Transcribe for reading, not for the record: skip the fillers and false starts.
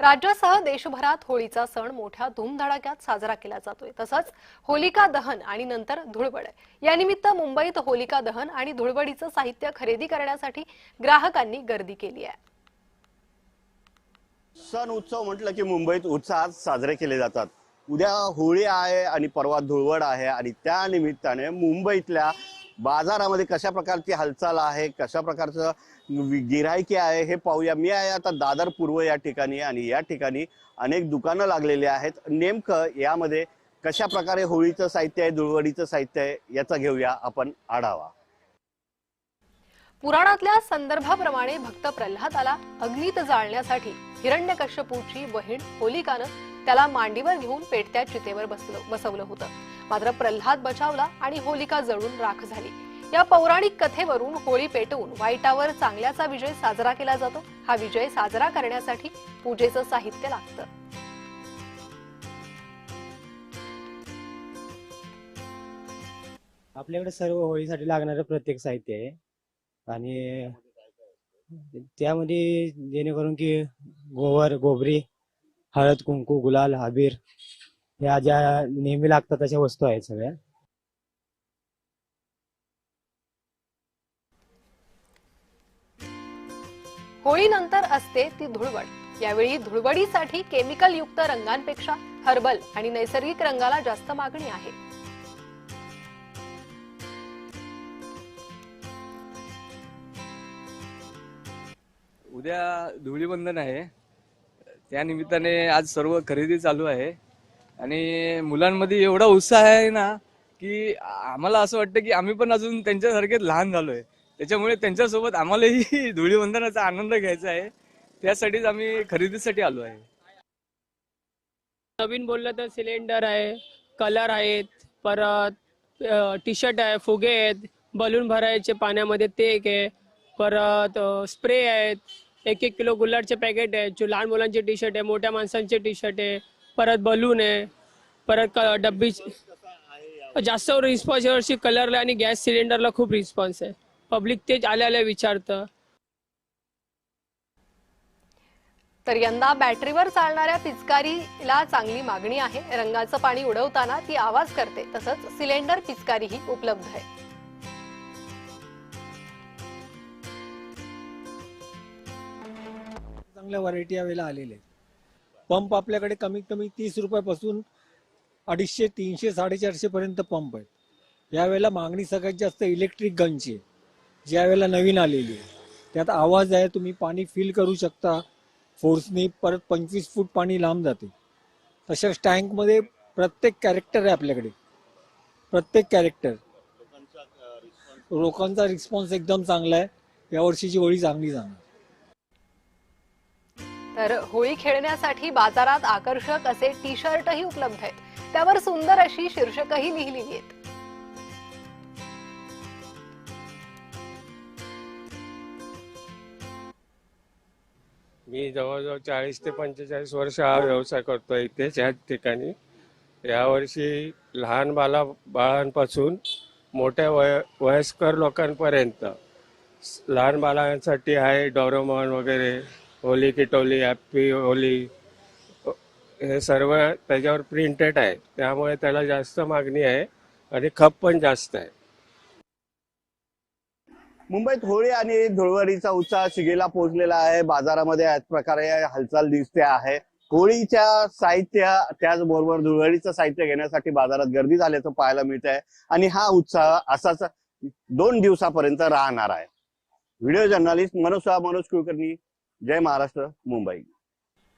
राज्यासह देशभरात होळीचा सण मोठ्या धूमधडाक्यात साजरा केला जातोय। तसंच होलिका दहन आणि नंतर धुळवड या निमित्त मुंबईत होलिका दहन आणि धुळवडीचं साहित्य खरेदी करण्यासाठी ग्राहकांनी गर्दी केली आहे। सण उत्सव म्हटलं की मुंबईत उत्साहात साजरे केले जातात। उद्या होळी आहे आणि परवा धुळवड आहे आणि त्या निमित्ताने मुंबईतल्या बाजारामध्ये कशा प्रकारची हालचाल आहे, कशा प्रकारचं गिराईकी आहे हे पाहूया। मी आहे आता दादर पूर्व या ठिकाणी आणि या ठिकाणी अनेक दुकानं लागलेली आहेत। नेमकं यामध्ये कशा प्रकारे होळीचं साहित्य आहे, धुळवडीचं साहित्य आहे याचा घेऊया आपण आढावा। पुराणातल्या संदर्भाप्रमाणे भक्त प्रल्हादाला अग्नीत जाळण्यासाठी हिरण्यकश्यपूची बहीण होलिकानं त्याला मांडीवर घेऊन पेटत्या चितेवर बसवलं होतं। मात्र प्रल्हाद बचावला आणि होलिका जळून राख झाली। या पौराणिक कथेवरून होळी पेटवून वाईटावर चांगल्याचा विजय साजरा केला जातो। हा विजय साजरा करण्यासाठी पूजेचं साहित्य लागतं। आपल्याकडे सर्व होळीसाठी लागणारं प्रत्येक साहित्य आहे आणि त्यामध्ये जेणेकरून की गोवर, गोबरी, हळद, कुंकू, गुलाल, अबीर या ज्या नेहमी लागतात तशा वस्तू आहेत सगळ्या। होळीनंतर असते ती धुळवड। यावेळी धुळवडीसाठी केमिकल युक्त रंगांपेक्षा हर्बल आणि नैसर्गिक रंगाला जास्त मागणी आहे। उद्या धुळीवंदन आहे, त्या निमित्ताने आज सर्व खरेदी चालू आहे आणि मुलांमध्ये एवढा उत्साह आहे ना की आम्हाला असं वाटतं की आम्ही पण अजून त्यांच्यासारखे लहान झालोय। त्याच्यामुळे त्यांच्यासोबत आम्हालाही धुळीवंदनाचा आनंद घ्यायचा आहे, त्यासाठीच आम्ही खरेदीसाठी आलो आहे। नवीन बोललं तर सिलेंडर आहे, कलर आहेत, परत टी शर्ट आहे, फुगे आहेत, बलून भरायचे पाण्यामध्ये ते एक आहे, परत स्प्रे आहेत, 1-1 किलो गुलाबचे पॅकेट आहे, जो लहान मुलांचे टी शर्ट आहे, मोठ्या माणसांचे टी शर्ट आहे, परत बलून आहे, परत डब्बी। जास्त रिस्पॉन्स यावर्षी कलरला आणि गॅस सिलेंडरला खूप रिस्पॉन्स आहे। पब्लिक तेच आल्या विचारतं। तर यंदा बॅटरीवर चालणाऱ्या पिचकारीला चांगली मागणी आहे। रंगाचं पाणी उडवताना ती आवाज करते, तसंच सिलेंडर पिचकारीही उपलब्ध आहे। चांगल्या व्हरायटी यावेळेला आलेले आहेत। पंप आपल्याकडे कमीत कमी 30 रुपयापासून 250, 300, 450 पर्यंत पंप आहेत। यावेळेला मागणी सगळ्यात जास्त इलेक्ट्रिक गनची आहे, जी यावेळेला नवीन आलेली आहे। त्यात आवाज आहे, तुम्ही पाणी फिल करू शकता फोर्सनी, परत 25 फूट पाणी लांब जाते। तशाच टँकमध्ये प्रत्येक कॅरेक्टर आहे आपल्याकडे, प्रत्येक कॅरेक्टर। लोकांचा रिस्पॉन्स एकदम चांगला आहे। यावर्षीची होळी चांगली जाणार। तर होळी खेळण्यासाठी बाजारात आकर्षक असे टी शर्टही उपलब्ध आहेत। त्यावर सुंदर अशी शीर्षकही लिहिलेली आहेत। मी जवळजवळ 40 ते 45 वर्ष हा व्यवसाय करतोय इथेच ह्याच ठिकाणी। यावर्षी लहान बाळांपासून मोठ्या वयस्कर लोकांपर्यंत लहान बाळांसाठी आहे डोरेमॉन वगैरे, होली किटोली, हॅप्पी होली, हे सर्व त्याच्यावर प्रिंटेड आहे, त्यामुळे त्याला जास्त मागणी आहे आणि खप पण जास्त आहे। मुंबईत होळी आणि धुळवडीचा उत्साह शिगेला पोहोचलेला आहे। बाजारामध्ये याच प्रकारे हालचाल दिसते आहे। होळीच्या साहित्य त्याचबरोबर धुळवडीचं साहित्य घेण्यासाठी बाजारात गर्दी झाल्याचं पाहायला मिळत आहे आणि हा उत्साह असाच 2 दिवसापर्यंत राहणार आहे। व्हिडिओ जर्नलिस्ट मनोज कुलकर्णी, जय महाराष्ट्र, मुंबई।